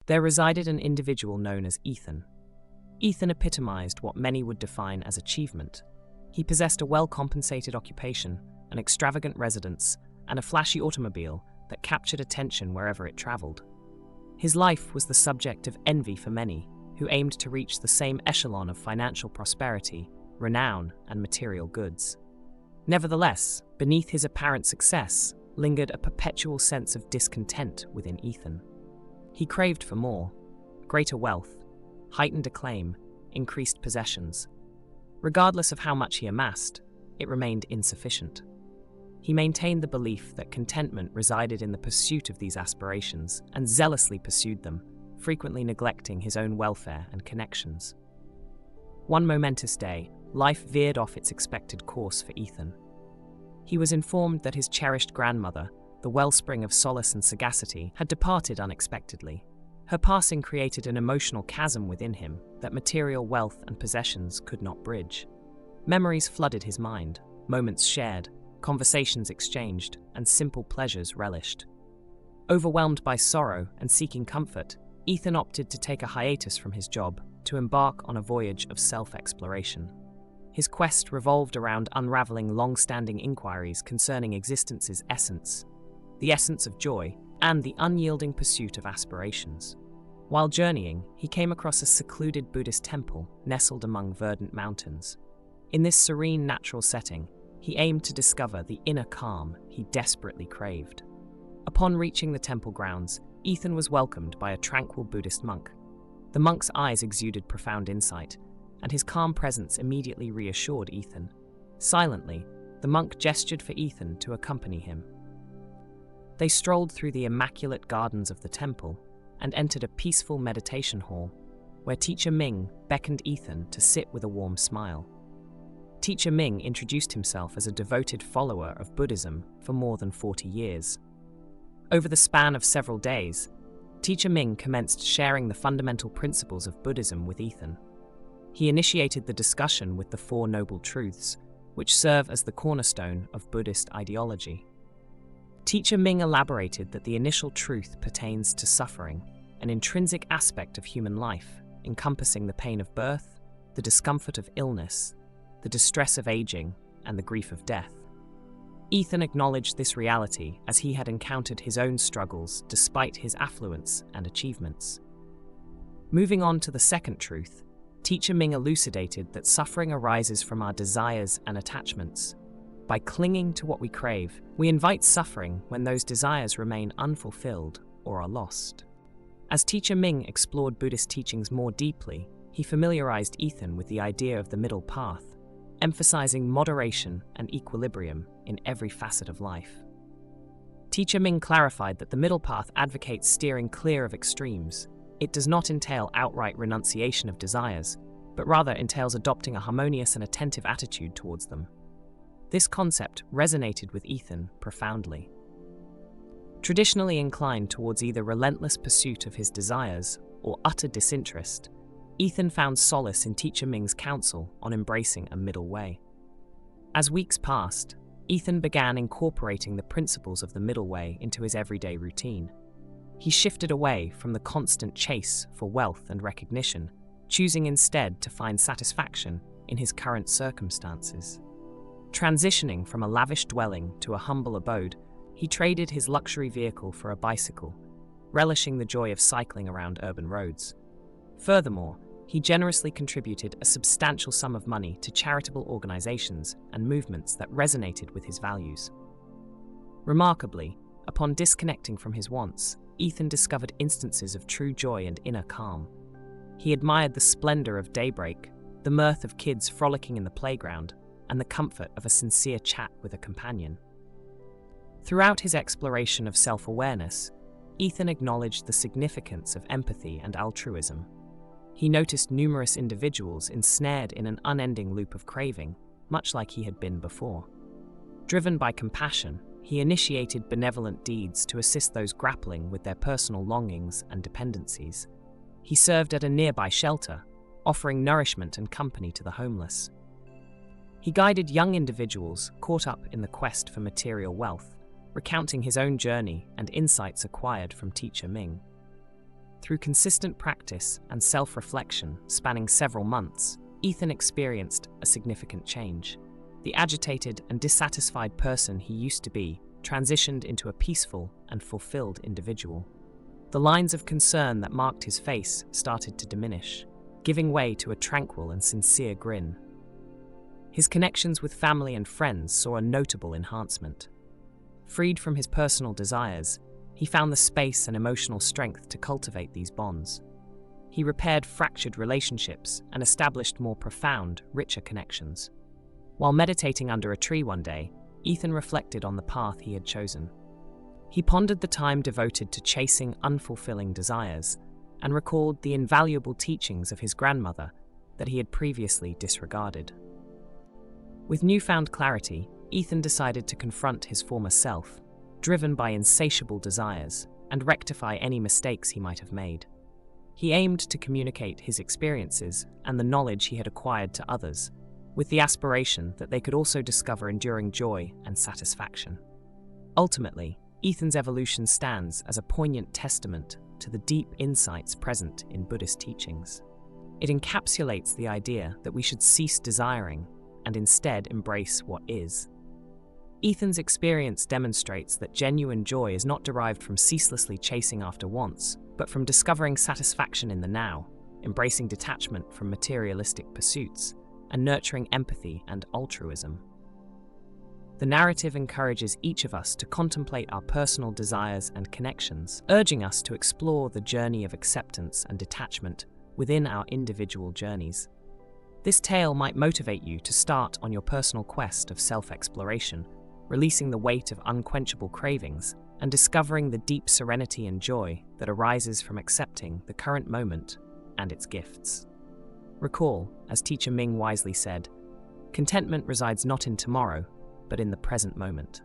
There resided an individual known as Ethan. Ethan epitomized what many would define as achievement. He possessed a well-compensated occupation, an extravagant residence, and a flashy automobile that captured attention wherever it traveled. His life was the subject of envy for many, who aimed to reach the same echelon of financial prosperity, renown, and material goods. Nevertheless, beneath his apparent success lingered a perpetual sense of discontent within Ethan. He craved for more: greater wealth, heightened acclaim, increased possessions. Regardless of how much he amassed, it remained insufficient. He maintained the belief that contentment resided in the pursuit of these aspirations and zealously pursued them, frequently neglecting his own welfare and connections. One momentous day, life veered off its expected course for Ethan. He was informed that his cherished grandmother, the wellspring of solace and sagacity, had departed unexpectedly. Her passing created an emotional chasm within him that material wealth and possessions could not bridge. Memories flooded his mind, moments shared, conversations exchanged, and simple pleasures relished. Overwhelmed by sorrow and seeking comfort, Ethan opted to take a hiatus from his job to embark on a voyage of self-exploration. His quest revolved around unraveling long-standing inquiries concerning existence's essence, the essence of joy, and the unyielding pursuit of aspirations. While journeying, he came across a secluded Buddhist temple nestled among verdant mountains. In this serene natural setting, he aimed to discover the inner calm he desperately craved. Upon reaching the temple grounds, Ethan was welcomed by a tranquil Buddhist monk. The monk's eyes exuded profound insight, and his calm presence immediately reassured Ethan. Silently, the monk gestured for Ethan to accompany him. They strolled through the immaculate gardens of the temple and entered a peaceful meditation hall, where Teacher Ming beckoned Ethan to sit with a warm smile. Teacher Ming introduced himself as a devoted follower of Buddhism for more than 40 years. Over the span of several days, Teacher Ming commenced sharing the fundamental principles of Buddhism with Ethan. He initiated the discussion with the Four Noble Truths, which serve as the cornerstone of Buddhist ideology. Teacher Ming elaborated that the initial truth pertains to suffering, an intrinsic aspect of human life, encompassing the pain of birth, the discomfort of illness, the distress of aging, and the grief of death. Ethan acknowledged this reality as he had encountered his own struggles despite his affluence and achievements. Moving on to the second truth, Teacher Ming elucidated that suffering arises from our desires and attachments. By clinging to what we crave, we invite suffering when those desires remain unfulfilled or are lost. As Teacher Ming explored Buddhist teachings more deeply, he familiarized Ethan with the idea of the middle path, emphasizing moderation and equilibrium in every facet of life. Teacher Ming clarified that the middle path advocates steering clear of extremes. It does not entail outright renunciation of desires, but rather entails adopting a harmonious and attentive attitude towards them. This concept resonated with Ethan profoundly. Traditionally inclined towards either relentless pursuit of his desires or utter disinterest, Ethan found solace in Teacher Ming's counsel on embracing a middle way. As weeks passed, Ethan began incorporating the principles of the middle way into his everyday routine. He shifted away from the constant chase for wealth and recognition, choosing instead to find satisfaction in his current circumstances. Transitioning from a lavish dwelling to a humble abode, he traded his luxury vehicle for a bicycle, relishing the joy of cycling around urban roads. Furthermore, he generously contributed a substantial sum of money to charitable organizations and movements that resonated with his values. Remarkably, upon disconnecting from his wants, Ethan discovered instances of true joy and inner calm. He admired the splendor of daybreak, the mirth of kids frolicking in the playground, and the comfort of a sincere chat with a companion. Throughout his exploration of self-awareness, Ethan acknowledged the significance of empathy and altruism. He noticed numerous individuals ensnared in an unending loop of craving, much like he had been before. Driven by compassion, he initiated benevolent deeds to assist those grappling with their personal longings and dependencies. He served at a nearby shelter, offering nourishment and company to the homeless. He guided young individuals caught up in the quest for material wealth, recounting his own journey and insights acquired from Teacher Ming. Through consistent practice and self-reflection spanning several months, Ethan experienced a significant change. The agitated and dissatisfied person he used to be transitioned into a peaceful and fulfilled individual. The lines of concern that marked his face started to diminish, giving way to a tranquil and sincere grin. His connections with family and friends saw a notable enhancement. Freed from his personal desires, he found the space and emotional strength to cultivate these bonds. He repaired fractured relationships and established more profound, richer connections. While meditating under a tree one day, Ethan reflected on the path he had chosen. He pondered the time devoted to chasing unfulfilling desires and recalled the invaluable teachings of his grandmother that he had previously disregarded. With newfound clarity, Ethan decided to confront his former self, driven by insatiable desires, and rectify any mistakes he might have made. He aimed to communicate his experiences and the knowledge he had acquired to others, with the aspiration that they could also discover enduring joy and satisfaction. Ultimately, Ethan's evolution stands as a poignant testament to the deep insights present in Buddhist teachings. It encapsulates the idea that we should cease desiring and instead embrace what is. Ethan's experience demonstrates that genuine joy is not derived from ceaselessly chasing after wants, but from discovering satisfaction in the now, embracing detachment from materialistic pursuits, and nurturing empathy and altruism. The narrative encourages each of us to contemplate our personal desires and connections, urging us to explore the journey of acceptance and detachment within our individual journeys. This tale might motivate you to start on your personal quest of self-exploration, releasing the weight of unquenchable cravings and discovering the deep serenity and joy that arises from accepting the current moment and its gifts. Recall, as Teacher Ming wisely said, contentment resides not in tomorrow, but in the present moment.